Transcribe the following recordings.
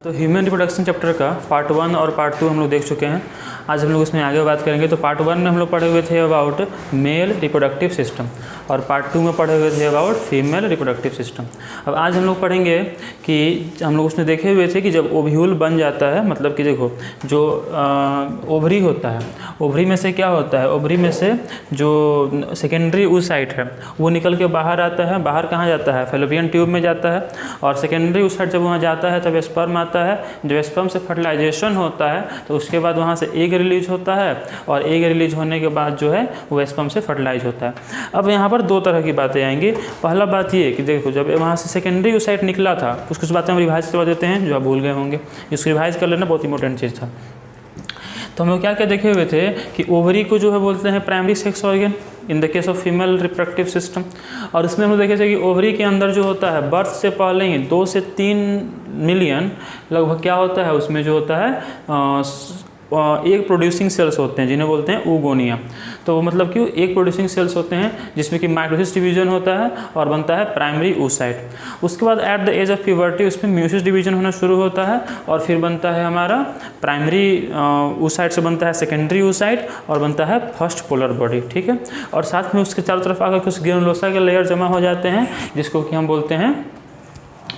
तो human reproduction chapter का part 1 और पार्ट 2 हम लोग देख चुके हैं। आज हम लोग इसमें आगे बात करेंगे। तो पार्ट 1 में हम लोग पढ़े हुए थे अबाउट मेल रिप्रोडक्टिव सिस्टम और पार्ट 2 में पढ़े हुए थे अबाउट फीमेल रिप्रोडक्टिव सिस्टम। अब आज हम लोग पढ़ेंगे कि हम लोग उसमें देखे हुए थे कि जब ओव्यूल बन जाता है, मतलब कि देखो जो ओवरी होता है, ओवरी में से क्या होता है, ओवरी में से जो सेकेंडरी oocyte है वो निकल के बाहर आता है। बाहर कहाँ जाता है? फैलोपियन ट्यूब में जाता है। और सेकेंडरी oocyte जब वहाँ जाता है तब स्पर्म आता है। जब स्पर्म से फर्टिलाइजेशन होता है तो उसके बाद वहाँ से एग रिलीज होता है और एग रिलीज होने के बाद जो है वो स्पर्म से फर्टिलाइज होता है। अब यहाँ पर दो तरह की बातें आएंगी। पहला बात ये कि देखो जब वहाँ से सेकेंडरी oocyte निकला था, कुछ बातें हम रिवाइज करवा देते हैं जो आप भूल गए होंगे। इसको रिवाइज कर लेना, बहुत इंपॉर्टेंट चीज़ था। तो हम लोग क्या क्या देखे हुए थे कि ओवरी को जो है बोलते हैं primary sex organ in the case of female reproductive system. और इसमें हम लोग देखे थे कि ओवरी के अंदर जो होता है बर्थ से पहले ही 2 से 3 मिलियन लगभग क्या होता है उसमें जो होता है एक प्रोड्यूसिंग सेल्स होते हैं जिन्हें बोलते हैं oogonia। तो मतलब कि एक प्रोड्यूसिंग सेल्स होते हैं जिसमें कि माइटोसिस डिवीजन होता है और बनता है प्राइमरी oocyte। उसके बाद at the age of puberty उसमें म्यूसिस डिवीजन होना शुरू होता है और फिर बनता है हमारा प्राइमरी oocyte से बनता है सेकेंडरी oocyte और बनता है फर्स्ट पोलर बॉडी। ठीक है। और साथ में उसके चारों तरफ आकर कुछ ग्रेनुलोसा के लेयर जमा हो जाते हैं जिसको कि हम बोलते हैं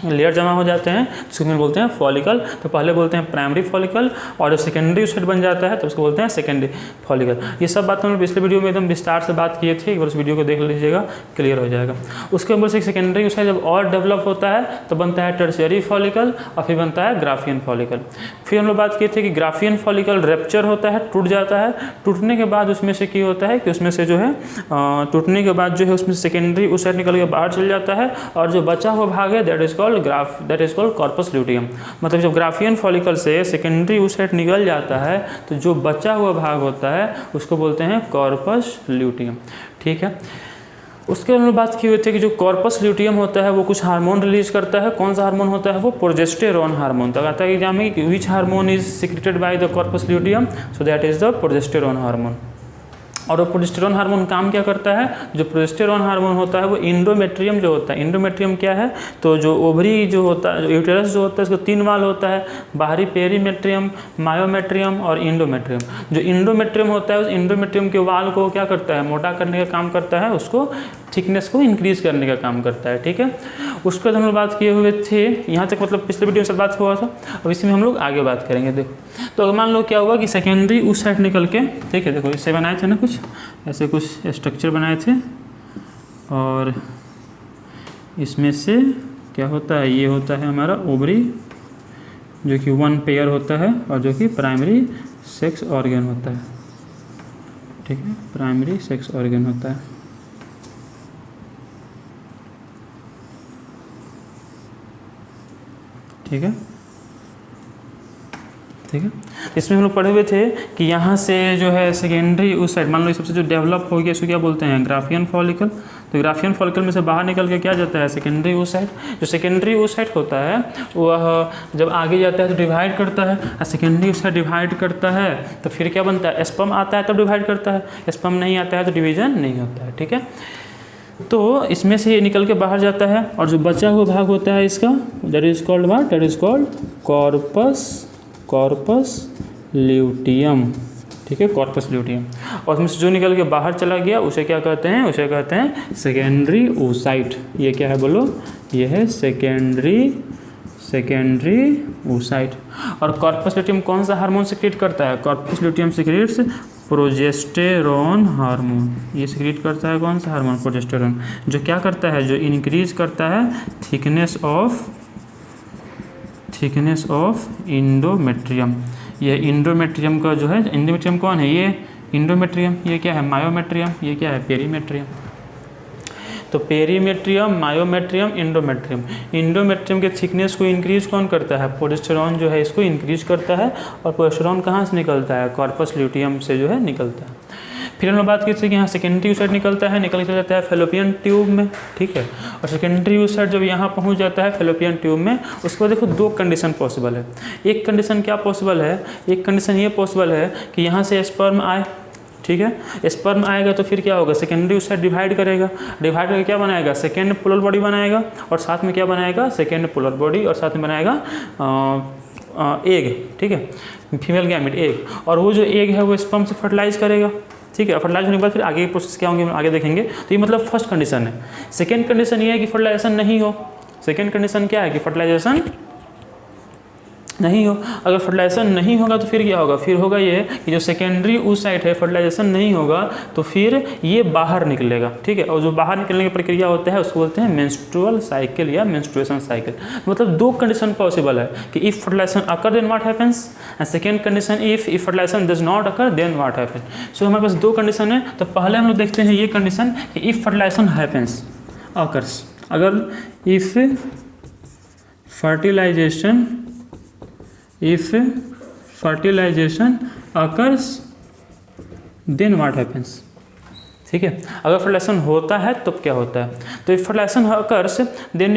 लेयर जमा हो जाते हैं जिसको हम बोलते हैं फॉलिकल। तो पहले बोलते हैं प्राइमरी फॉलिकल और जब सेकेंडरी oocyte बन जाता है तो उसको बोलते हैं सेकेंडरी फॉलिकल। ये सब बात हमने पिछले वीडियो में एकदम विस्तार से बात किए थे, एक बार उस वीडियो को देख लीजिएगा, क्लियर हो जाएगा। उसके ऊपर से सेकेंडरी oocyte जब और डेवलप होता है तो बनता है टर्शियरी फॉलिकल और फिर बनता है ग्राफियन फॉलिकल। फिर हम लोग बात किए थे कि ग्राफियन फॉलिकल रेप्चर होता है, टूट जाता है। टूटने के बाद उसमें से क्या होता है कि उसमें से जो है टूटने के बाद जो है उसमें सेकेंडरी oocyte निकल के बाहर चल जाता है और जो बचा हुआ भाग है that is called corpus luteum. मतलब जब ग्राफियन फॉलिकल से सेकेंडरी oocyte निकल जाता है तो जो बचा हुआ भाग होता है उसको बोलते हैं कॉर्पस ल्यूटियम। ठीक है। उसके हमने बात की हुई थी कि जो कॉर्पस ल्यूटियम होता है वो कुछ हार्मोन रिलीज करता है। कौन सा हार्मोन होता है? वो प्रोजेस्टेरोन हार्मोन। तक आता है एग्जाम में कि which hormone is secreted by the corpus luteum, so that is the progesterone hormone. और वो प्रोजेस्टेरोन हार्मोन काम क्या करता है? जो प्रोजेस्टेरोन हार्मोन होता है वो इंडोमेट्रियम जो होता है, इंडोमेट्रियम क्या है? तो जो ओवरी जो होता है, यूटेरस जो होता है उसको 3 वाल होता है, बाहरी पेरीमेट्रियम, मायोमेट्रियम और इंडोमेट्रियम। जो इंडोमेट्रियम होता है उस इंडोमेट्रियम के वाल को क्या करता है? मोटा करने का काम करता है, उसको थिकनेस को इंक्रीज करने का काम करता है। ठीक है। उसके बाद हम लोग बात किए हुए थे यहाँ तक, मतलब पिछले वीडियो से बात हुआ था। अब इसमें हम लोग आगे बात करेंगे। देखो तो अगर मान लो क्या हुआ कि सेकेंडरी oocyte निकल के, ठीक है, देखो इससे बनाए थे ना कुछ ऐसे कुछ स्ट्रक्चर बनाए थे और इसमें से क्या होता है, ये होता है हमारा ओवरी जो कि 1 पेयर होता है और जो कि प्राइमरी सेक्स ऑर्गन होता है। ठीक है, प्राइमरी सेक्स ऑर्गन होता है। ठीक है। ठीक है। इसमें हम लोग पढ़े हुए थे कि यहाँ से जो है सेकेंडरी oocyte, मान लो सबसे जो डेवलप हो गया इसको क्या बोलते हैं? Graafian follicle. तो ग्राफियन फॉलिकल में से बाहर निकल के क्या जाता है? Secondary oocyte। जो सेकेंडरी oocyte होता है वह जब आगे जाता है तो डिवाइड करता है और सेकेंडरी oocyte डिवाइड करता है तो फिर क्या बनता है? स्पर्म आता है तब डिवाइड करता है, स्पर्म नहीं आता है तो डिवीजन नहीं होता है। ठीक है। तो इसमें से ये निकल के बाहर जाता है और जो बचा हुआ भाग होता है इसका that is called what? That is called corpus luteum. ठीक है, कॉर्पस ल्यूटियम। और उसमें से जो निकल के बाहर चला गया उसे क्या कहते हैं? उसे कहते हैं सेकेंडरी oocyte। ये क्या है बोलो? ये है सेकेंडरी oocyte। और कॉर्पस ल्यूटियम कौन सा हार्मोन सिक्रेट करता है? Corpus luteum secretes progesterone hormone. ये सिक्रेट करता है कौन सा हार्मोन? प्रोजेस्टेरोन। जो क्या करता है? जो इंक्रीज करता है थिकनेस ऑफ इंडोमेट्रियम। ये इंडोमेट्रियम का जो है, इंडोमेट्रियम कौन है? ये इंडोमेट्रियम। ये क्या है? मायोमेट्रियम। ये क्या है? पेरीमेट्रियम। तो पेरीमेट्रियम, मायोमेट्रियम, इंडोमेट्रियम। इंडोमेट्रियम के थिकनेस को इंक्रीज कौन करता है? प्रोजेस्टेरोन जो है इसको इंक्रीज करता है। और प्रोजेस्टेरोन कहाँ से निकलता है? कॉर्पस ल्यूटियम से जो है निकलता है। फिर हम लोग बात की थी कि यहाँ सेकेंडरी oocyte निकल के जाता है फैलोपियन ट्यूब में। ठीक है। और सेकेंडरी oocyte जब यहाँ पहुँच जाता है फैलोपियन ट्यूब में, उसके बाद देखो 2 कंडीशन पॉसिबल है। एक कंडीशन क्या पॉसिबल है? एक कंडीशन ये पॉसिबल है कि यहाँ से स्पर्म आए, ठीक है। स्पर्म आएगा तो फिर क्या होगा, सेकेंडरी उससे डिवाइड करेगा, डिवाइड करके क्या बनाएगा, सेकेंड पोलर बॉडी बनाएगा, और साथ में क्या बनाएगा, सेकेंड पोलर बॉडी, और साथ में बनाएगा एग, ठीक है, फीमेल गैमिट एग, और वो जो एग है वो स्पर्म से फर्टिलाइज करेगा, ठीक है। फर्टिलाइज होने के बाद फिर आगे के प्रोसेस क्या होंगे आगे देखेंगे। तो ये मतलब फर्स्ट कंडीशन है। सेकेंड कंडीशन ये है कि फर्टिलाइजेशन नहीं हो। सेकेंड कंडीशन क्या है कि फर्टिलाइजेशन नहीं हो। अगर फर्टिलाइजेशन नहीं होगा तो फिर क्या होगा, फिर होगा ये कि जो सेकेंडरी उस साइट है फर्टिलाइजेशन नहीं होगा तो फिर ये बाहर निकलेगा, ठीक है। और जो बाहर निकलने की प्रक्रिया होता है उसको बोलते हैं मेंस्ट्रुअल साइकिल या मेंस्ट्रुएशन साइकिल। मतलब दो कंडीशन पॉसिबल है कि if fertilization occur then what happens, and second condition if fertilisation does not occur then what happens. So हमारे पास दो कंडीशन है। तो पहले हम लोग देखते हैं ये कंडीशन कि इफ फर्टिलाइजेशन हैपेंस अकर्स, अगर if fertilisation occurs then what happens, ठीक है। अगर फर्टिलाइजेशन होता है तब क्या होता है। तो if fertilisation occurs then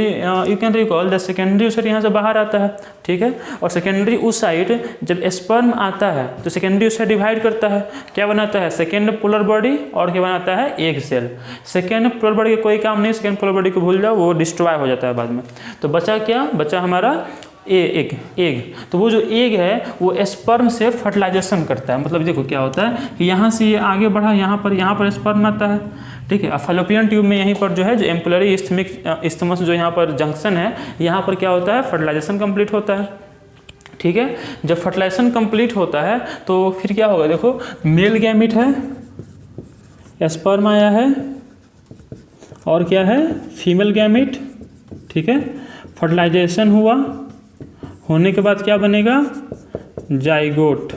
you can recall the secondary side यहाँ से बाहर आता है, ठीक है। और सेकेंडरी उस साइड जब स्पर्म आता है तो सेकेंडरी उस साइड डिवाइड करता है, क्या बनाता है, सेकेंड पोलर बॉडी, और क्या बनाता है, egg cell. Second polar body का कोई काम नहीं, सेकेंड पोलर बॉडी को भूल जाओ, वो डिस्ट्रॉय हो जाता है बाद में। तो बचा क्या, बचा हमारा एग। तो वो जो एग है वो स्पर्म से फर्टिलाइजेशन करता है। मतलब देखो क्या होता है कि यहाँ से ये आगे बढ़ा, यहाँ पर स्पर्म आता है, ठीक है। फैलोपियन ट्यूब में यहीं पर जो है जो एम्पुलरी इस्थमस जो यहाँ पर जंक्शन है, यहाँ पर क्या होता है, फर्टिलाइजेशन कंप्लीट होता है, ठीक है। जब फर्टिलाइजेशन कंप्लीट होता है तो फिर क्या होगा, देखो मेल गैमिट है, स्पर्म आया है, और क्या है, फीमेल गैमिट, ठीक है। फर्टिलाइजेशन हुआ, होने के बाद क्या बनेगा, जाइगोट,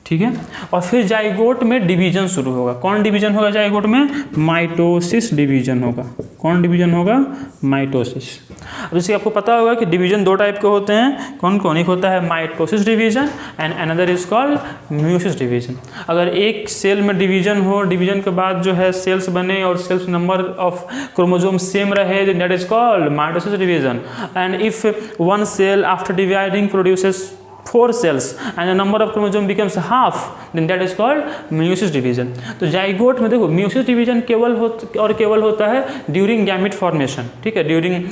ठीक है। और फिर जाइगोट में डिवीजन शुरू होगा। कौन डिवीजन होगा जाइगोट में, माइटोसिस डिवीजन होगा। कौन डिवीजन होगा, माइटोसिस। अब जैसे आपको पता होगा कि डिवीजन दो टाइप के होते हैं, कौन कौन, एक होता है mitosis division and another is called meiosis division. अगर एक सेल में डिवीजन हो, डिवीजन के बाद जो है सेल्स बने और cells number of chromosome same रहे, that is called mitosis division. And if one cell after dividing produces 4 cells and the number of chromosome becomes half, then that is called meiosis division। तो zygote में देखो meiosis division केवल होता है during gamete formation, ठीक है, during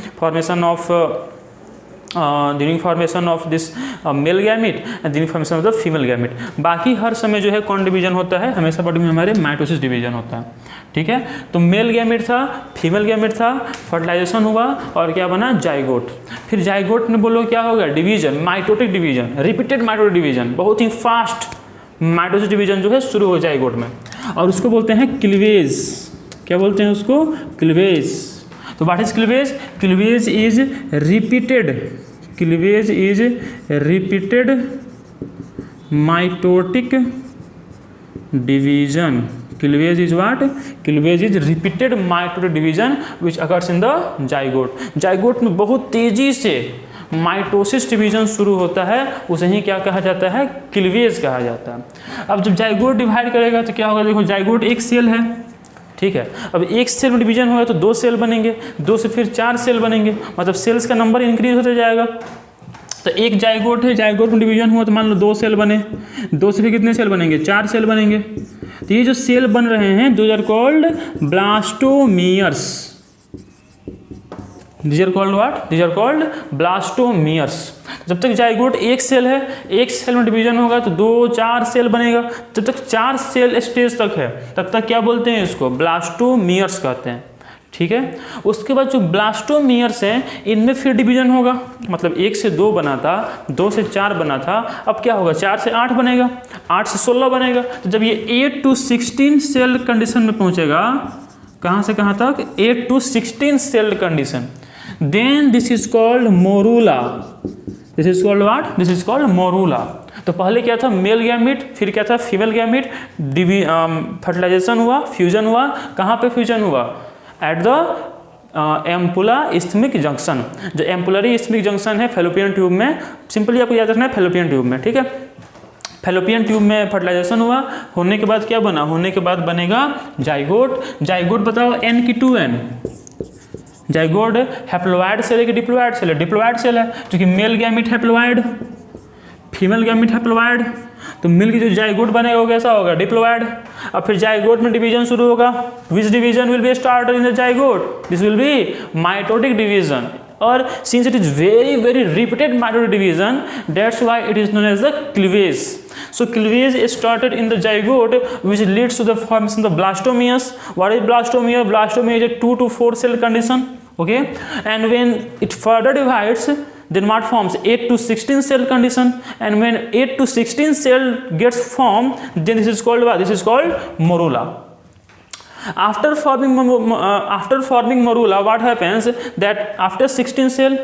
formation of this male gamete and during formation of the female gamete. बाकी हर समय जो है कौन डिवीजन होता है, हमेशा बॉडी में हमारे माइटोसिस डिवीजन होता है, ठीक है। तो मेल गैमिट था, फीमेल गैमिट था, फर्टिलाइजेशन हुआ और क्या बना, जाइगोट। फिर जाइगोट में बोलो क्या होगा, division, mitotic division, repeated mitotic division, बहुत ही फास्ट माइटोसिस डिवीजन जो है शुरू हो जाइगोट में, और उसको बोलते हैं क्लीवेज। क्या बोलते हैं उसको, क्लीवेज। तो what is cleavage, cleavage is repeated mitotic division. Cleavage is what? Cleavage is repeated mitotic division which occurs in the zygote। Zygote में बहुत तेजी से माइटोसिस डिवीजन शुरू होता है, उसे ही क्या कहा जाता है, क्लीवेज कहा जाता है। अब जब जाइगोट डिवाइड करेगा तो क्या होगा, देखो जाइगोट एक सेल है, ठीक है। अब एक सेल में डिवीजन होगा तो 2 सेल बनेंगे, 2 से फिर 4 सेल बनेंगे, मतलब सेल्स का नंबर इंक्रीज होता जाएगा। तो एक जाइगोट है, जाइगोट में डिवीजन हुआ तो मान लो 2 सेल बने, 2 से फिर कितने सेल बनेंगे, 4 सेल बनेंगे। तो ये जो सेल बन रहे हैं those are called blastomeres. These are called what, these are called blastomeres. जब तक जाइगोट एक सेल है, एक सेल में डिवीजन होगा तो 2-4 सेल बनेगा। जब तक 4 सेल स्टेज तक है तब तक क्या बोलते हैं, इसको ब्लास्टोमियर्स कहते हैं, ठीक है। उसके बाद जो ब्लास्टोमियर्स हैं इनमें फिर डिवीजन होगा, मतलब 1 से 2 बना था, 2 से 4 बना था, अब क्या होगा, 4 से 8 बनेगा, 8 से 16 बनेगा। तो जब ये 8 to 16 सेल कंडीशन में पहुंचेगा, कहाँ से कहाँ तक, 8 to 16 cell condition, then this is called morula. This is called what, this is called morula. तो पहले क्या था, मेल गैमिट, फिर क्या था, फीमेल गैमिट, फर्टिलाइजेशन हुआ, फ्यूजन हुआ। कहाँ पे फ्यूजन हुआ, at the ampulla isthmic junction. जो एम्पुलरी इस्थमिक जंक्शन है फैलोपियन ट्यूब में, सिंपली आपको याद रखना है फैलोपियन ट्यूब में, ठीक है। फैलोपियन ट्यूब में फर्टिलाइजेशन हुआ, होने के बाद क्या बना, होने के बाद बनेगा जाइगोट। जाइगोट बताओ n की 2n। जाइगोट हैप्लोइड सेल है कि डिप्लोइड सेल है, डिप्लोइड सेल है, क्योंकि male gamete haploid, female gamete haploid. तो मिल के जो जाइगोट बनेगा वो कैसा होगा, डिप्लोइड। अब फिर जाइगोट में डिवीजन शुरू होगा, which division will be started in the zygote, this will be mitotic division. और since it is very repeated mitotic division, that's why it is known as the cleavage. So cleavage is started in the zygote, which leads to the formation of the blastomeres. What is blastomere? Blastomere is a 2 to 4 cell condition, okay, and when it further divides, then what forms 8 to 16 cell condition, and when 8 to 16 cell gets formed, then this is called what? This is called morula. After forming morula, what happens that after 16 cell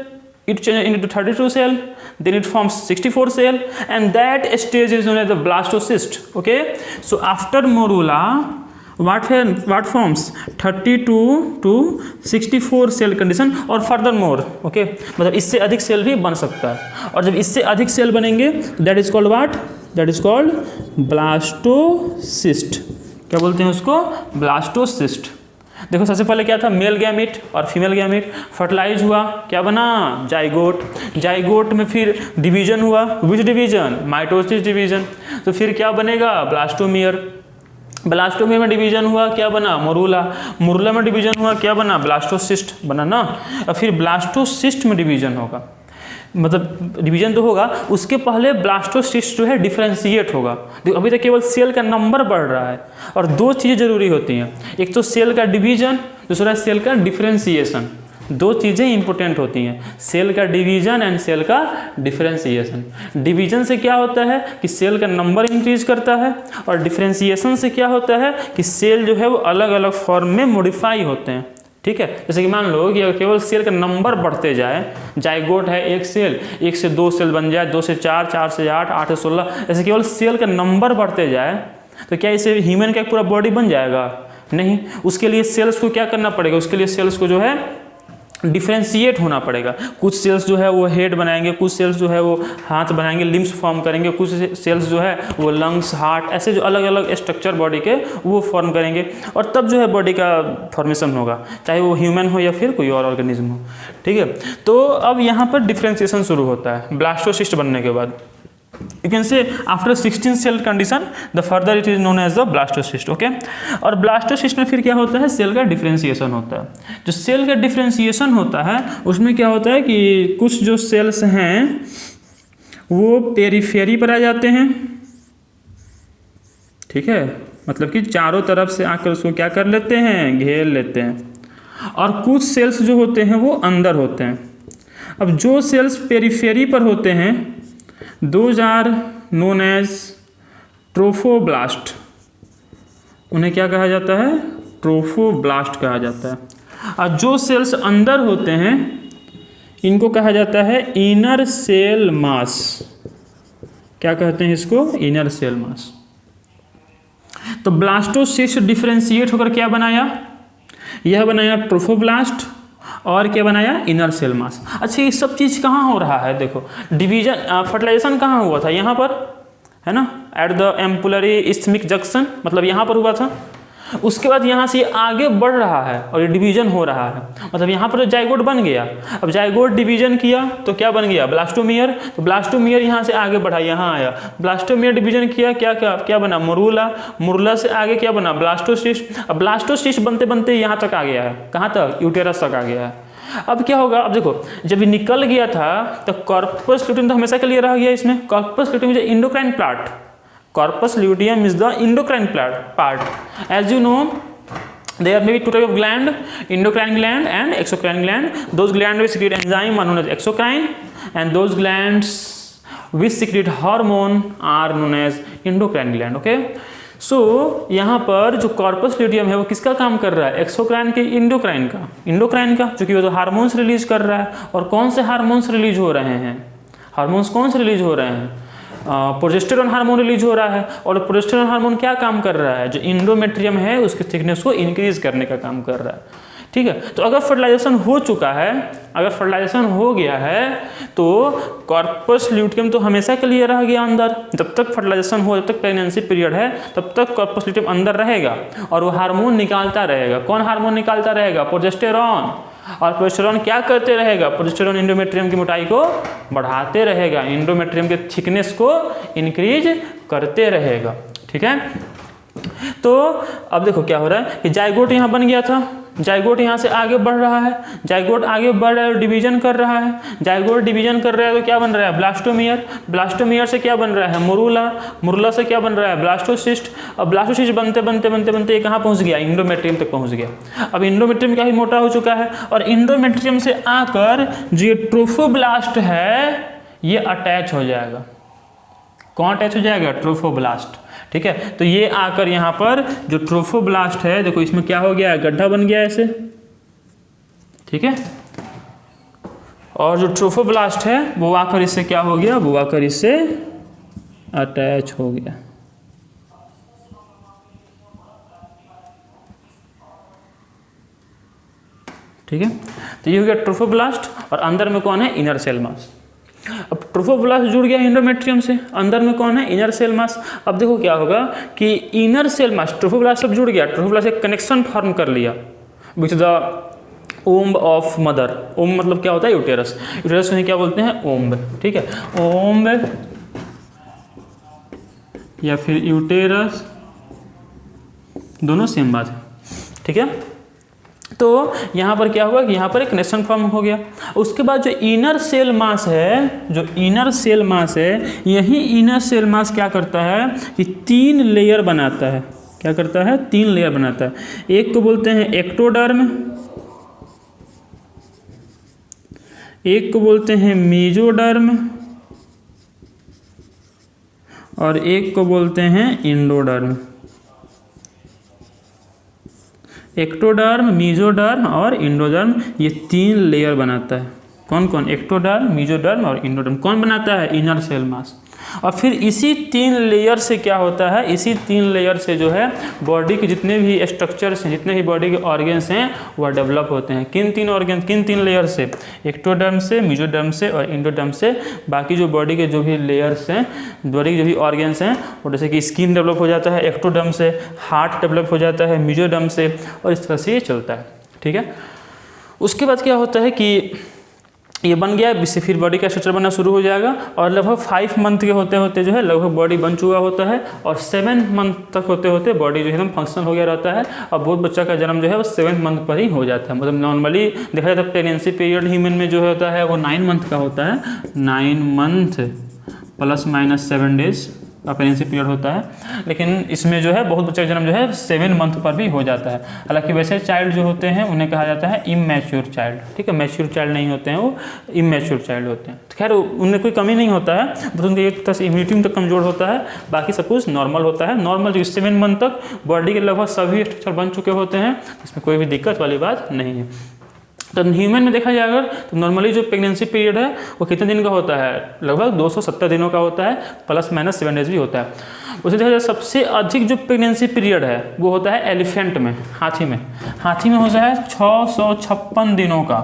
it changes into 32 cell, then it forms 64 cell, and that stage is known as the blastocyst, okay. So after morula what forms 32 to 64 cell condition और further more, okay, मतलब इससे अधिक cell भी बन सकता है, और जब इससे अधिक सेल बनेंगे that is called what? That is called blastocyst. क्या बोलते हैं उसको? ब्लास्टोसिस्ट। देखो सबसे पहले क्या था? मेल गैमिट और फीमेल गैमिट फर्टिलाइज हुआ, क्या बना? जाइगोट। जाइगोट में फिर डिवीजन हुआ, विच डिवीजन? Mitosis division. तो फिर क्या बनेगा? ब्लास्टोमियर। ब्लास्टोमियर में डिवीजन हुआ, क्या बना? मोरूला। मोरूला में डिवीजन हुआ, क्या बना? ब्लास्टोसिस्ट बना ना। और फिर ब्लास्टोसिस्ट में डिवीजन होगा, मतलब डिवीजन तो होगा, उसके पहले ब्लास्टोसिस्ट जो है डिफरेंशिएट होगा। देखो अभी तक केवल सेल का नंबर बढ़ रहा है, और दो चीज़ें जरूरी होती हैं, एक तो सेल का डिवीजन, दूसरा सेल का डिफरेंशिएशन। दो चीज़ें इंपॉर्टेंट होती हैं, सेल का डिवीजन एंड सेल का डिफरेंशिएशन। डिवीजन से क्या होता है कि सेल का नंबर इंक्रीज करता है, और डिफरेंशिएशन से क्या होता है कि सेल जो है वो अलग अलग फॉर्म में मॉडिफाई होते हैं, ठीक है। जैसे कि मान लो कि अगर केवल सेल का नंबर बढ़ते जाए, जाइगोट है एक सेल, 1 से 2 सेल बन जाए, 2 से 4, 4 से 8, 8 से 16, ऐसे केवल सेल का नंबर बढ़ते जाए, तो क्या इसे ह्यूमन का पूरा बॉडी बन जाएगा? नहीं, उसके लिए सेल्स को क्या करना पड़ेगा? उसके लिए सेल्स को जो है डिफ्रेंशिएट होना पड़ेगा। कुछ सेल्स जो है वो हेड बनाएंगे, कुछ सेल्स जो है वो हाथ बनाएंगे, लिम्स फॉर्म करेंगे, कुछ सेल्स जो है वो लंग्स, हार्ट, ऐसे जो अलग अलग स्ट्रक्चर बॉडी के वो फॉर्म करेंगे, और तब जो है बॉडी का फॉर्मेशन होगा, चाहे वो ह्यूमन हो या फिर कोई और ऑर्गेनिज्म हो, ठीक है। तो अब यहाँ पर डिफ्रेंशिएशन शुरू होता है ब्लास्टोसिस्ट बनने के बाद। You can say after 16 cell condition, the further it is known as the blastocyst, okay? और blastocyst में फिर क्या होता है? सेल का डिफरेंशिएशन होता है। जो सेल का डिफरेंशिएशन होता है उसमें क्या होता है कि कुछ जो सेल्स हैं वो पेरिफेरी पर आ जाते हैं, ठीक है, मतलब कि चारों तरफ से आकर उसको क्या कर लेते हैं? घेर लेते हैं, और कुछ सेल्स जो होते हैं वो अंदर होते हैं। अब जो सेल्स पेरिफेरी पर होते हैं Those are known as trophoblast. उन्हें क्या कहा जाता है? ट्रोफोब्लास्ट कहा जाता है। और जो सेल्स अंदर होते हैं इनको कहा जाता है इनर सेल मास। क्या कहते हैं इसको? Inner cell mass. तो ब्लास्टोसिस्ट डिफरेंशिएट होकर क्या बनाया? यह बनाया ट्रोफोब्लास्ट, और क्या बनाया? Inner cell mass. अच्छा, ये सब चीज़ कहाँ हो रहा है? देखो डिवीजन, फर्टिलाइजेशन कहाँ हुआ था? यहाँ पर है ना, at the ampullary isthmic junction, मतलब यहाँ पर हुआ था। उसके बाद यहाँ से आगे बढ़ रहा है और ये डिवीजन हो रहा है, मतलब यहाँ पर जाइगोट बन गया। अब जाइगोट डिवीजन किया तो क्या बन गया? ब्लास्टोमियर। तो ब्लास्टोमियर यहाँ से आगे बढ़ा, यहाँ आया, ब्लास्टोमियर डिवीजन किया, क्या क्या क्या बना? मोरूला। मोरूला से आगे क्या बना? ब्लास्टोसिस्ट। अब ब्लास्टोसिस्ट बनते बनते यहाँ तक आ गया है, कहाँ तक? यूटेरस तक आ गया है। अब क्या होगा? अब देखो जब ये निकल गया था तो कॉर्पस ल्यूटियम तो हमेशा के लिए रह गया इसमें। Corpus luteum is endocrine part. Corpus luteum is the endocrine part. As you know, there may be two types of gland: endocrine gland and exocrine gland. Those glands which secrete enzyme are known as exocrine, and those glands which secrete hormone are known as endocrine gland. Okay? So यहाँ पर जो corpus luteum है वो किसका काम कर रहा है? एक्सोक्राइन के इंडोक्राइन का। इंडोक्राइन का क्योंकि वो तो हार्मोन्स रिलीज कर रहा है। और कौन से हार्मोन्स रिलीज हो रहे हैं? हार्मोन्स कौन से रिलीज हो रहे हैं? प्रोजेस्टेरॉन हार्मोन रिलीज हो रहा है। और प्रोजेस्टेरॉन हार्मोन क्या काम कर रहा है? जो इंडोमेट्रियम है उसके थिकनेस को इंक्रीज करने का काम कर रहा है, ठीक है। तो अगर फर्टिलाइजेशन हो चुका है, अगर फर्टिलाइजेशन हो गया है तो कॉर्पस ल्यूटियम तो हमेशा के लिए रह गया अंदर। जब तक फर्टिलाइजेशन हो, जब तक प्रेगनेंसी पीरियड है, तब तक कॉर्पस ल्यूटियम अंदर रहेगा और वो हार्मोन निकालता रहेगा। कौन हार्मोन निकालता रहेगा? प्रोजेस्टेरॉन। और प्रोजेस्टेरॉन क्या करते रहेगा? प्रोजेस्टेरॉन इंडोमेट्रियम की मोटाई को बढ़ाते रहेगा, इंडोमेट्रियम के थिकनेस को इंक्रीज करते रहेगा, ठीक है। तो अब देखो क्या हो रहा है कि जाइगोट यहाँ बन गया था, जाइगोट यहाँ से आगे बढ़ रहा है, जाइगोट आगे बढ़ रहा है, डिवीजन कर रहा है, जाइगोट डिवीजन कर रहा है तो क्या बन रहा है, ब्लास्टोमियर, ब्लास्टोमियर से क्या बन रहा है, मोरूला, मोरूला से क्या बन रहा है, ब्लास्टोसिस्ट। अब ब्लास्टोसिस्ट बनते बनते बनते बनते कहाँ पहुँच गया, इंडोमेट्रियम तक पहुँच गया। अब इंडोमेट्रियम काफ़ी मोटा हो चुका है और इंडोमेट्रियम से आकर जो ये ट्रोफोब्लास्ट है ये अटैच हो जाएगा। कौन अटैच हो जाएगा, ट्रोफोब्लास्ट। ठीक है, तो ये आकर यहाँ पर जो ट्रोफोब्लास्ट है, देखो इसमें क्या हो गया है, गड्ढा बन गया ऐसे। ठीक है, और जो ट्रोफोब्लास्ट है वो आकर इससे क्या हो गया, वो आकर इससे अटैच हो गया। ठीक है, तो ये हो गया ट्रोफोब्लास्ट और अंदर में कौन है, इनर सेल मास। अब ट्रोफोब्लास्ट जुड़ गया इंडोमेट्रियम से, अंदर में कौन है, इनर सेल मास। अब देखो क्या होगा कि इनर सेल मास, ट्रोफोब्लास्ट सब जुड़ गया, ट्रोफोब्लास्ट एक कनेक्शन फॉर्म कर लिया विथ द ओम्ब ऑफ मदर। ओम्ब मतलब क्या होता है, यूटेरस। यूटेरस में क्या बोलते हैं, ओम्ब। ठीक है, ओम्ब या फिर यूटेरस, दोनों सेम बात है। ठीक है, तो यहाँ पर क्या हुआ कि यहाँ पर एक कनेक्शन फॉर्म हो गया। उसके बाद जो इनर सेल मास है, जो इनर सेल मास है, यही इनर सेल मास क्या करता है कि 3 लेयर बनाता है। क्या करता है, 3 लेयर बनाता है। एक को बोलते हैं एक्टोडर्म, एक को बोलते हैं मेसोडर्म और एक को बोलते हैं इंडोडर्म। एक्टोडर्म, मेसोडर्म और इंडोडर्म, ये 3 लेयर बनाता है। कौन कौन, एक्टोडर्म, मेसोडर्म और इंडोडर्म। कौन बनाता है, इनर सेल मास। और फिर इसी 3 लेयर से क्या होता है, इसी 3 लेयर से जो है बॉडी के जितने भी स्ट्रक्चर्स हैं, जितने भी बॉडी के ऑर्गन्स हैं वह डेवलप होते हैं। किन 3 ऑर्गन, किन 3 लेयर से, एक्टोडर्म से, मेसोडर्म से और इंडोडर्म से। बाकी जो बॉडी के जो भी लेयर्स हैं, बॉडी के जो भी ऑर्गन्स हैं, वो जैसे कि स्किन डेवलप हो जाता है एक्टोडर्म से, हार्ट डेवलप हो जाता है मेसोडर्म से, और इस तरह से ये चलता है। ठीक है, उसके बाद क्या होता है कि ये बन गया, इससे फिर बॉडी का स्ट्रक्चर बनना शुरू हो जाएगा और लगभग 5 मंथ के होते होते जो है लगभग बॉडी बन चुका होता है और 7 मंथ तक होते होते बॉडी जो है एकदम फंक्शनल हो गया रहता है। और बहुत बच्चा का जन्म जो है वो 7 मंथ पर ही हो जाता है। मतलब नॉर्मली देखा जाए तो प्रेगनेंसी पीरियड ह्यूमन में जो होता है वो 9 मंथ का होता है, 9 मंथ ± 7 डेज का प्रेगनेंसी पीरियड होता है। लेकिन इसमें जो है बहुत बच्चे का जन्म जो है 7 मंथ पर भी हो जाता है। हालांकि वैसे चाइल्ड जो होते हैं उन्हें कहा जाता है इमैच्योर चाइल्ड। ठीक है, मैच्योर चाइल्ड नहीं होते हैं, वो इमैच्योर चाइल्ड होते हैं। खैर उनमें कोई कमी नहीं होता है, बस उनके एक तरह से इम्यूनिटी तक कमजोर होता है, बाकी सब कुछ नॉर्मल होता है। नॉर्मल जो 7 मंथ तक बॉडी के लगभग सभी स्ट्रक्चर बन चुके होते हैं, इसमें कोई भी दिक्कत वाली बात नहीं है। तो ह्यूमन में देखा जाए अगर तो नॉर्मली जो प्रेगनेंसी पीरियड है वो कितने दिन का होता है, लगभग 270 दिनों का होता है, ± 7 डेज भी होता है। उसे देखा जाए सबसे अधिक जो प्रेगनेंसी पीरियड है वो होता है एलिफेंट में, हाथी में। हाथी में होता है 656 दिनों का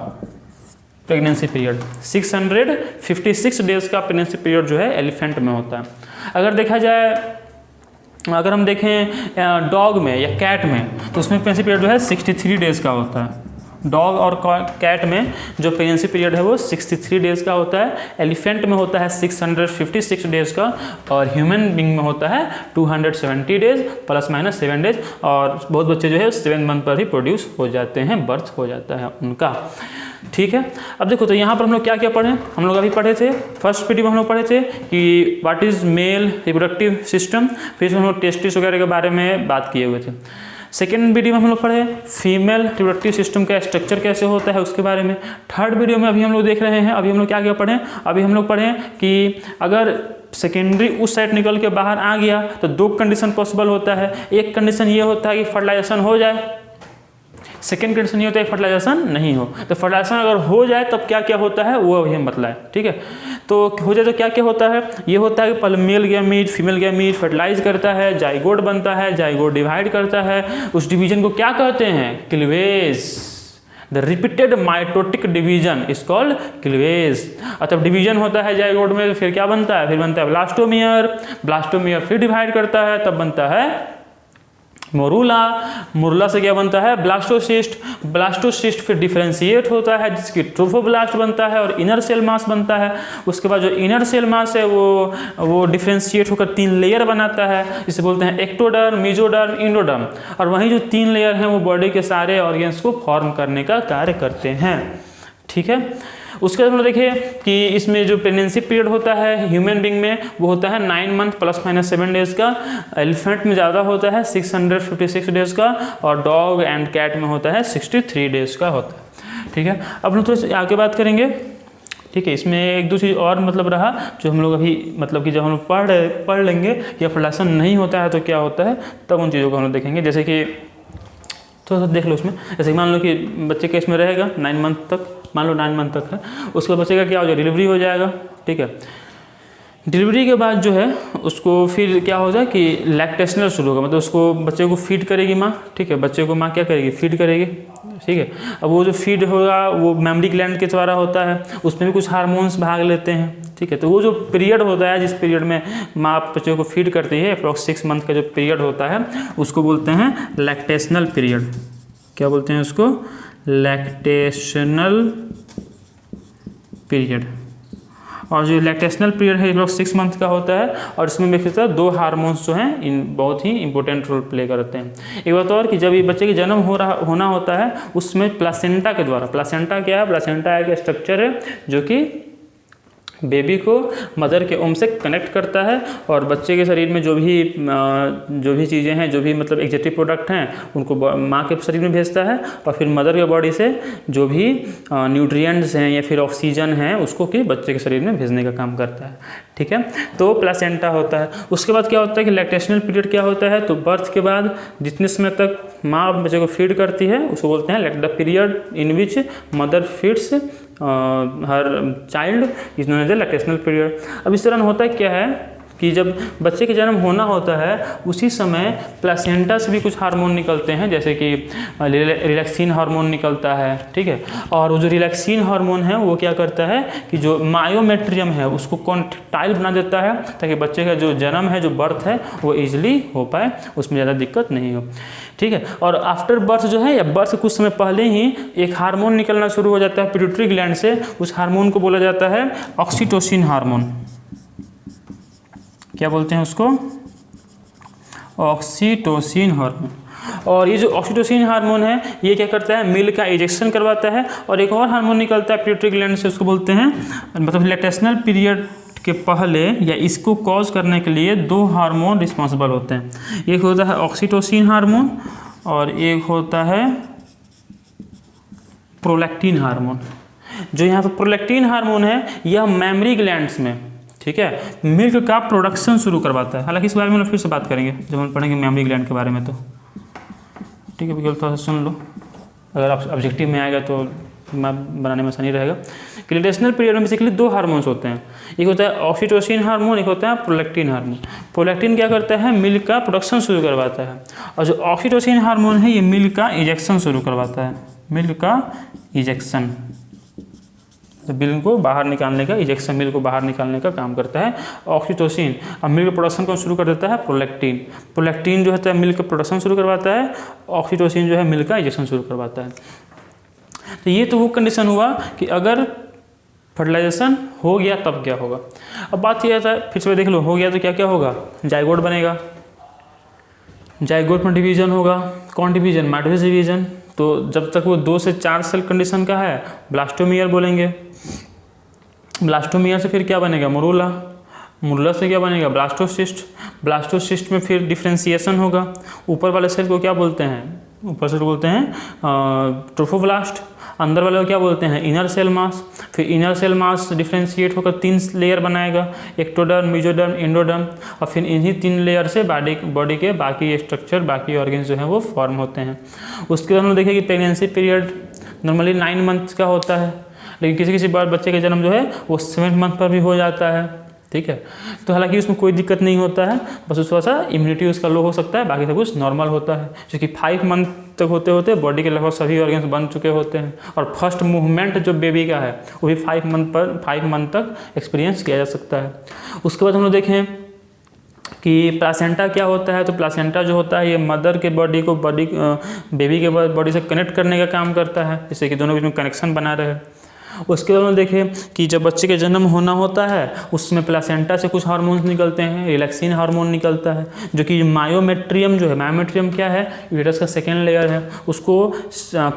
प्रेगनेंसी पीरियड, 656 डेज का प्रेगनेंसी पीरियड जो है एलिफेंट में होता है। अगर देखा जाए, अगर हम देखें डॉग में या कैट में तो उसमें प्रेगनेंसी पीरियड जो है 63 डेज का होता है। डॉग और कैट में जो प्रेगनेंसी पीरियड है वो 63 डेज का होता है। एलिफेंट में होता है 656 डेज का और ह्यूमन बीइंग में होता है 270 डेज ± 7 डेज। और बहुत बच्चे जो है 7 मंथ पर ही प्रोड्यूस हो जाते हैं, बर्थ हो जाता है उनका। ठीक है, अब देखो तो यहाँ पर हम लोग क्या क्या पढ़े, हम लोग अभी पढ़े थे फर्स्ट वीडियो में हम लोग पढ़े थे कि what is male reproductive system, फिर हम लोग टेस्टिस वगैरह के बारे में बात किए हुए थे। सेकेंड वीडियो में हम लोग पढ़े फीमेल रिप्रोडक्टिव सिस्टम का स्ट्रक्चर कैसे होता है उसके बारे में। थर्ड वीडियो में अभी हम लोग देख रहे हैं, अभी हम लोग क्या क्या पढ़ें, अभी हम लोग पढ़ें कि अगर सेकेंडरी उस साइड निकल के बाहर आ गया तो 2 कंडीशन पॉसिबल होता है। एक कंडीशन ये होता है कि फर्टिलाइजेशन हो जाए, सेकेंड कंडीशन ये होता है फर्टिलाइजेशन नहीं हो। तो फर्टिलाइजेशन अगर हो जाए तब क्या क्या होता है वो अभी हम बतलाएं। ठीक है, तो हो जाए तो क्या क्या होता है, ये होता है कि पहले male gamete female gamete fertilise करता है, जाइगोट बनता है, जाइगोट डिवाइड करता है, उस डिवीजन को क्या कहते हैं, cleavage. The repeated mitotic division is called cleavage. और तब डिवीजन होता है जाइगोट में, फिर क्या बनता है, फिर बनता है ब्लास्टोमियर, ब्लास्टोमियर फिर डिवाइड करता है, तब बनता है मोरूला से क्या बनता है, ब्लास्टोसिस्ट। ब्लास्टोसिस्ट फिर डिफ्रेंशिएट होता है जिसकी ट्रोफोब्लास्ट बनता है और इनर सेल मास बनता है। उसके बाद जो इनर सेल मास है वो डिफ्रेंशिएट होकर 3 लेयर बनाता है, जिसे बोलते हैं एक्टोडर्म, मेसोडर्म, एंडोडर्म। और वहीं जो 3 लेयर हैं वो बॉडी के सारे ऑर्गन्स को फॉर्म करने का कार्य करते हैं। ठीक है, उसके बाद हम लोग देखिए कि इसमें जो प्रेगनेंसी पीरियड होता है ह्यूमन बींग में वो होता है 9 मंथ ±7 डेज का। एलिफेंट में ज़्यादा होता है 656 डेज का, और डॉग एंड कैट में होता है 63 डेज का होता है। ठीक है, अब हम थोड़ी आगे बात करेंगे। ठीक है, इसमें एक दो चीज़ और मतलब रहा जो हम लोग अभी मतलब कि जब हम लोग पढ़ लेंगे या प्रोडक्शन नहीं होता है तो क्या होता है, तब उन चीज़ों को हम लोग देखेंगे। जैसे कि तो देख लो उसमें, जैसे मान लो कि बच्चे केस में रहेगा 9 मंथ तक, मान लो 9 मंथ तक है, उसके बाद बच्चे का क्या हो जाएगा, डिलीवरी हो जाएगा। ठीक है, डिलीवरी के बाद जो है उसको फिर क्या हो जाए कि लैक्टेशनल शुरू होगा, मतलब उसको बच्चे को फीड करेगी माँ। ठीक है, बच्चे को माँ क्या करेगी, फीड करेगी। ठीक है, अब वो जो फीड होगा वो मेमरी ग्लैंड के द्वारा होता है, उसमें भी कुछ हार्मोन्स भाग लेते हैं। ठीक है, तो वो जो पीरियड होता है जिस पीरियड में माँ बच्चे को फीड करती है, अप्रॉक्स 6 मंथ का जो पीरियड होता है उसको बोलते हैं लैक्टेशनल पीरियड। क्या बोलते हैं उसको, लैक्टेशनल पीरियड। और जो लैक्टेशनल पीरियड है अप्रॉक्स 6 मंथ का होता है, और इसमें देखिए 2 हार्मोन्स जो हैं इन बहुत ही इंपॉर्टेंट रोल प्ले करते हैं। एक बात और कि जब ये बच्चे की जन्म होना होता है उसमें प्लासेंटा के द्वारा, प्लासेंटा क्या है, प्लासेंटा एक स्ट्रक्चर है जो कि बेबी को मदर के ओम से कनेक्ट करता है, और बच्चे के शरीर में जो भी चीज़ें हैं, जो भी मतलब एग्जेक्टिव प्रोडक्ट हैं उनको माँ के शरीर में भेजता है, और फिर मदर के बॉडी से जो भी न्यूट्रिएंट्स हैं या फिर ऑक्सीजन है उसको कि बच्चे के शरीर में भेजने का काम करता है। ठीक है, तो प्लासेंटा होता है। उसके बाद क्या होता है कि लैक्टेशनल पीरियड क्या होता है, तो बर्थ के बाद जितने समय तक माँ बच्चे को फीड करती है उसको बोलते हैं the period in which mother feeds her child is known as lactational period. अब इस दौरान होता क्या है कि जब बच्चे के जन्म होना होता है उसी समय प्लासेंटा से भी कुछ हार्मोन निकलते हैं, जैसे कि रिलैक्सिन हार्मोन निकलता है। ठीक है, और वो जो रिलैक्सिन हार्मोन है वो क्या करता है कि जो मायोमेट्रियम है उसको कॉन्ट्रैक्टाइल बना देता है, ताकि बच्चे का जो जन्म है, जो बर्थ है वो ईजिली हो पाए, उसमें ज़्यादा दिक्कत नहीं हो। ठीक है, और आफ्टर बर्थ जो है या बर्थ कुछ समय पहले ही एक हार्मोन निकलना शुरू हो जाता है पिट्यूटरी ग्लैंड से। उस हार्मोन को बोला जाता है ऑक्सीटोसिन हार्मोन। क्या बोलते हैं उसको, ऑक्सीटोसिन हार्मोन। और ये जो ऑक्सीटोसिन हार्मोन है ये क्या करता है, मिल्क का इजेक्शन करवाता है, और एक और हार्मोन निकलता है पिट्यूटरी ग्लैंड से, उसको बोलते हैं मतलब लैक्टेशनल पीरियड के पहले या इसको कॉज करने के लिए 2 हार्मोन रिस्पॉन्सिबल होते हैं। एक होता है ऑक्सीटोसिन हार्मोन और एक होता है प्रोलैक्टिन हार्मोन। जो यहाँ पर प्रोलैक्टिन हार्मोन है यह मेमरी ग्लैंड्स में, ठीक है, मिल्क का प्रोडक्शन शुरू करवाता है। हालांकि इस बारे में हम फिर से बात करेंगे जब हम पढ़ेंगे मेमरी ग्लैंड के बारे में। तो ठीक है बिल्कुल, थोड़ा सा सुन लो, अगर आप ऑब्जेक्टिव में आएगा तो बनाने में आसानी रहेगा। लैक्टेशनल पीरियड में बेसिकली 2 हार्मोन्स होते हैं, एक होता है ऑक्सीटोसिन हार्मोन, एक होता है प्रोलैक्टिन हार्मोन। प्रोलैक्टिन क्या करता है, मिल्क का प्रोडक्शन शुरू करवाता है, और जो ऑक्सीटोसिन हार्मोन है ये मिल्क का इजेक्शन शुरू करवाता है, मिल्क का इजेक्शन, तो मिल्क को बाहर निकालने का, इजेक्शन मिल्क को बाहर निकालने का काम करता है ऑक्सीटोसिन। और मिल्क प्रोडक्शन को शुरू कर देता है प्रोलैक्टिन। प्रोलैक्टिन जो है मिल्क का प्रोडक्शन शुरू करवाता है, ऑक्सीटोसिन जो है मिल्क का इजेक्शन शुरू करवाता है। तो ये तो वो कंडीशन हुआ कि अगर फर्टिलाइजेशन हो गया तब क्या होगा। अब बात यह था, फिर से देख लो, हो गया तो क्या क्या होगा, जाइगोट बनेगा, जाइगोट में डिवीजन होगा। कौन डिवीजन, माइटोसिस डिवीजन। तो जब तक वो 2 से 4 सेल कंडीशन का है ब्लास्टोमियर बोलेंगे। ब्लास्टोमियर से फिर क्या बनेगा, मोरूला। मोरूला से क्या बनेगा, ब्लास्टोसिस्ट। ब्लास्टोसिस्ट में फिर डिफ्रेंशिएशन होगा। ऊपर वाले सेल को क्या बोलते हैं, ऊपर सेल को बोलते हैं ट्रोफोब्लास्ट। अंदर वाले को क्या बोलते हैं, इनर सेल मास। फिर इनर सेल मास डिफ्रेंशिएट होकर 3 लेयर बनाएगा, एक्टोडर्म, मेसोडर्म, एंडोडर्म। और फिर इन्हीं 3 लेयर से बॉडी के बाकी स्ट्रक्चर, बाकी ऑर्गन्स जो हैं वो फॉर्म होते हैं। उसके बाद हम देखिए कि प्रेगनेंसी पीरियड नॉर्मली 9 मंथ का होता है, लेकिन किसी किसी बार बच्चे का जन्म जो है वो 7 मंथ पर भी हो जाता है। ठीक है, तो हालांकि उसमें कोई दिक्कत नहीं होता है, बस थोड़ा सा इम्यूनिटी उसका लो हो सकता है, बाकी सब कुछ नॉर्मल होता है। क्योंकि 5 मंथ तक होते होते बॉडी के लगभग सभी ऑर्गन्स बन चुके होते हैं, और फर्स्ट मूवमेंट जो बेबी का है वो भी 5 मंथ तक एक्सपीरियंस किया जा सकता है। उसके बाद हम लोग देखें कि प्लासेंटा क्या होता है। तो प्लासेंटा जो होता है ये मदर के बॉडी को बेबी के बॉडी से कनेक्ट करने का काम करता है, जिससे कि दोनों बीच में कनेक्शन बना रहे। उसके बाद में देखें कि जब बच्चे के जन्म होना होता है उसमें प्लासेंटा से कुछ हार्मोन्स निकलते हैं, रिलैक्सिन हार्मोन निकलता है, जो कि मायोमेट्रियम जो है, मायोमेट्रियम क्या है, यूटेरस का सेकेंड लेयर है, उसको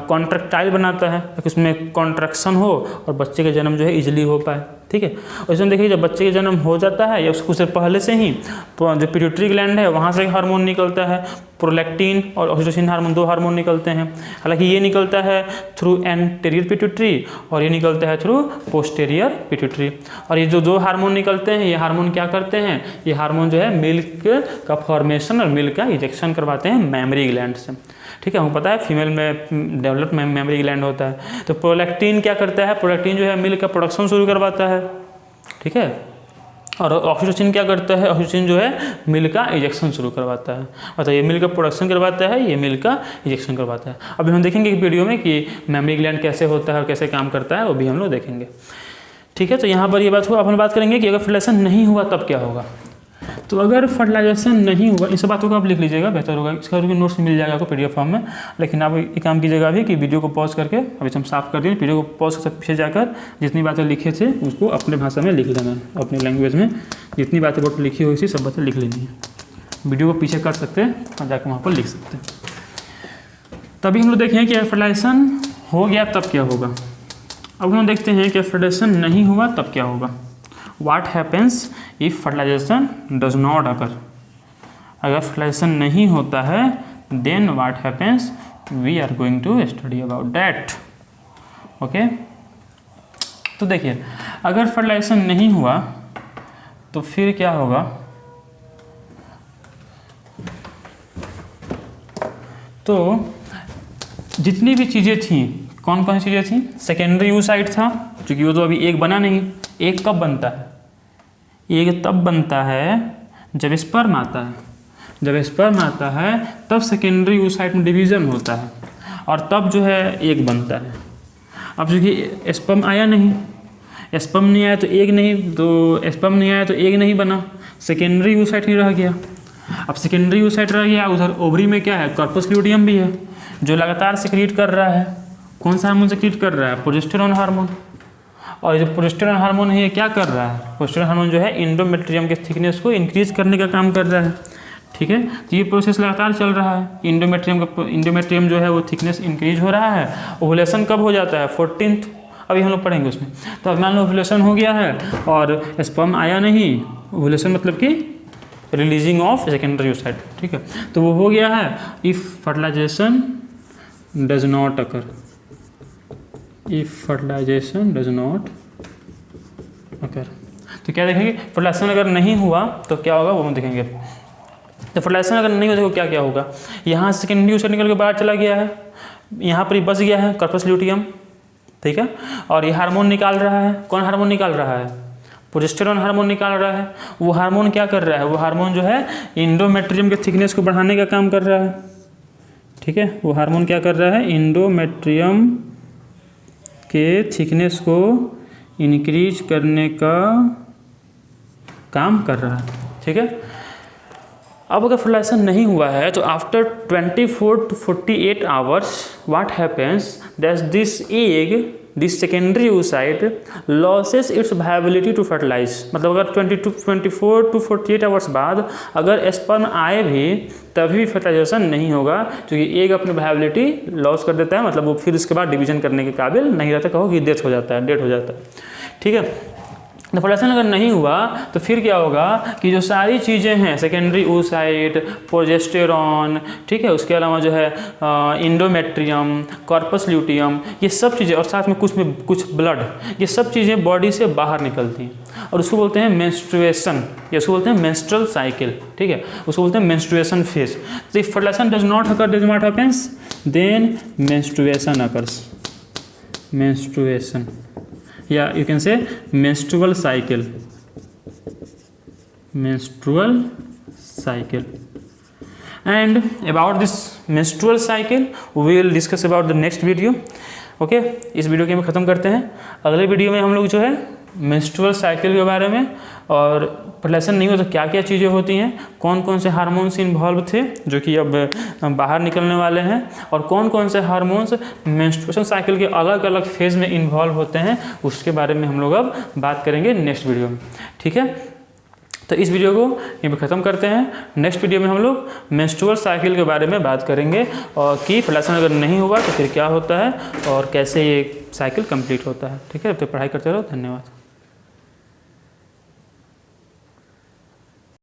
कॉन्ट्रैक्टाइल बनाता है ताकि उसमें कॉन्ट्रैक्शन हो और बच्चे का जन्म जो है ईजिली हो पाए। ठीक है, उसमें देखिए जब बच्चे का जन्म हो जाता है या उससे पहले से ही जो पिट्यूटरी ग्लैंड है वहाँ से एक हार्मोन निकलता है, प्रोलैक्टिन और ऑक्सीटोसिन हार्मोन, 2 हार्मोन निकलते हैं। हालांकि ये निकलता है थ्रू एंटीरियर पिट्यूटरी और ये निकलता है थ्रू पोस्टीरियर पिट्यूटरी। और ये जो 2 हार्मोन निकलते हैं ये हार्मोन क्या करते हैं, ये हार्मोन जो है मिल्क का फॉर्मेशन और मिल्क का इजेक्शन करवाते हैं मेमरी ग्लैंड से। ठीक है, हमको पता है फीमेल में डेवलप्ड मेमरी ग्लैंड होता है। तो प्रोलैक्टिन क्या करता है, प्रोलैक्टिन जो है मिल्क का प्रोडक्शन शुरू करवाता है। ठीक है, और ऑक्सीटोसिन क्या करता है, ऑक्सीटोसिन जो है मिल्क का इजेक्शन शुरू करवाता है। मतलब ये मिल्क का प्रोडक्शन करवाता है, ये मिल्क का इजेक्शन करवाता है। अभी हम देखेंगे एक वीडियो में कि मेमरी ग्लैंड कैसे होता है और कैसे काम करता है, वो भी हम लोग देखेंगे। ठीक है, तो यहाँ पर ये बात हुआ। अब हम बात करेंगे कि अगर फर्टिलाइजेशन नहीं हुआ तब क्या होगा। तो अगर फर्टिलाइजेशन नहीं हुआ, इन सब बातों को आप लिख लीजिएगा, बेहतर होगा। इसका नोट्स मिल जाएगा आपको PDF फॉर्म में। लेकिन आप एक काम कीजिएगा अभी कि वीडियो को पॉज करके, अभी हम साफ कर दिए, वीडियो को पॉज करके पीछे जाकर जितनी बातें लिखे थे उसको अपने भाषा में लिख लेना, अपनी लैंग्वेज में जितनी बातें बोर्ड पर लिखी हुई थी सब बातें लिख लेनी है। वीडियो को पीछे कर सकते हैं और जाकर वहाँ पर लिख सकते हैं। तभी हम लोग देखें कि फर्टिलाइजेशन हो गया तब क्या होगा। अब हम देखते हैं कि फर्टिलाइजेशन नहीं हुआ तब क्या होगा। What happens if fertilization does not occur? अगर फर्टिलाइजेशन नहीं होता है then what happens? We are going to study about that. Okay? तो देखिए अगर फर्टिलाइजेशन नहीं हुआ तो फिर क्या होगा। तो जितनी भी चीज़ें थी, कौन कौन सी चीज़ें थी, सेकेंडरी oocyte था, क्योंकि वो तो अभी एक बना नहीं। एक कब बनता है, एक तब बनता है जब स्पर्म आता है। जब स्पर्म आता है तब सेकेंडरी oocyte में डिवीज़न होता है और तब जो है एक बनता है। अब क्योंकि स्पर्म आया नहीं, स्पर्म नहीं आया तो एक नहीं, तो स्पर्म नहीं आया तो एक नहीं बना, सेकेंडरी oocyte ही रह गया। अब सेकेंडरी oocyte रह गया, उधर ओवरी में क्या है, कॉर्पस ल्यूटियम भी है जो लगातार सिक्रीट कर रहा है। कौन सा हार्मोन सिक्रीट कर रहा है, प्रोजेस्टेरोन हार्मोन। और जो प्रोजेस्टेरोन हार्मोन है ये क्या कर रहा है, प्रोजेस्टेरोन हार्मोन जो है इंडोमेट्रियम के थिकनेस को इंक्रीज करने का काम कर रहा है। ठीक है, तो ये प्रोसेस लगातार चल रहा है। इंडोमेट्रियम जो है वो थिकनेस इंक्रीज हो रहा है। ओवुलेशन कब हो जाता है, 14th, अभी हम लोग पढ़ेंगे उसमें। तो अब मान लो ओवुलेशन हो गया है और स्पर्म आया नहीं, ओवुलेशन मतलब कि रिलीजिंग ऑफ सेकेंडरी oocyte। ठीक है, तो वो हो गया है। If fertilisation does not occur, if fertilisation does not occur, तो क्या देखेंगे, फर्टिलाइजेशन अगर नहीं हुआ तो क्या होगा वो हम देखेंगे। तो फर्टिलाइजेशन अगर नहीं हुआ तो क्या क्या होगा। यहाँ सेकेंडरी oocyte निकल के बाहर चला गया है, यहाँ पर ही बस गया है कॉर्पस ल्यूटियम। ठीक है, और ये हार्मोन निकाल रहा है। कौन हार्मोन निकाल रहा है, प्रोजेस्टेरोन हार्मोन निकाल रहा है। वो हार्मोन क्या कर रहा है, वो हार्मोन जो है इंडोमेट्रियम के थिकनेस को बढ़ाने का काम कर रहा है। ठीक है, वो हार्मोन क्या कर रहा है, इंडोमेट्रियम के थिकनेस को इंक्रीज करने का काम कर रहा है। ठीक है, अब अगर फर्टिलाइजेशन नहीं हुआ है तो after 24 to 48 hours what happens that this egg, this secondary oocyte loses its viability to fertilise. मतलब अगर 24 to 48 आवर्स बाद अगर स्पर्म आए भी तभी भी फर्टिलाइजेशन नहीं होगा, क्योंकि एग अपनी वायबिलिटी लॉस कर देता है। मतलब वो फिर उसके बाद डिवीजन करने के काबिल नहीं रहता, कहो कि डेथ हो जाता है। ठीक है, तो फर्टिलाइजेशन अगर नहीं हुआ तो फिर क्या होगा कि जो सारी चीज़ें हैं, सेकेंडरी oocyte, प्रोजेस्टेरॉन, ठीक है, उसके अलावा जो है इंडोमेट्रियम, कॉर्पस ल्यूटियम, ये सब चीज़ें और साथ में कुछ ब्लड, ये सब चीज़ें बॉडी से बाहर निकलती हैं और उसको बोलते हैं मेंस्ट्रुएशन, या उसको बोलते हैं मेंस्ट्रुअल साइकिल। ठीक है, उसको बोलते हैं मेंस्ट्रुएशन फेज। तो if fertilisation does not occur then what happens, then menstruation occurs, menstruation, या you can say menstrual cycle, and about this menstrual cycle we will discuss about the next video. Okay, इस video के हम ख़त्म करते हैं। अगले video में हम लोग जो है मेंस्ट्रुअल साइकिल के बारे में, और प्रेलेशन नहीं हो तो क्या क्या चीज़ें होती हैं, कौन कौन से हार्मोन्स इन्वॉल्व थे जो कि अब बाहर निकलने वाले हैं, और कौन कौन से हार्मोन्स मेंस्ट्रुएशन साइकिल के अलग अलग फेज़ में इन्वॉल्व होते हैं, उसके बारे में हम लोग अब बात करेंगे नेक्स्ट वीडियो में। ठीक है, तो इस वीडियो को यहीं पे ख़त्म करते हैं। नेक्स्ट वीडियो में हम लोग मेंस्ट्रुअल साइकिल के बारे में बात करेंगे, और कि प्रेलेशन अगर नहीं हुआ तो फिर क्या होता है और कैसे ये साइकिल कंप्लीट होता है। ठीक है, तो पढ़ाई करते रहो। धन्यवाद।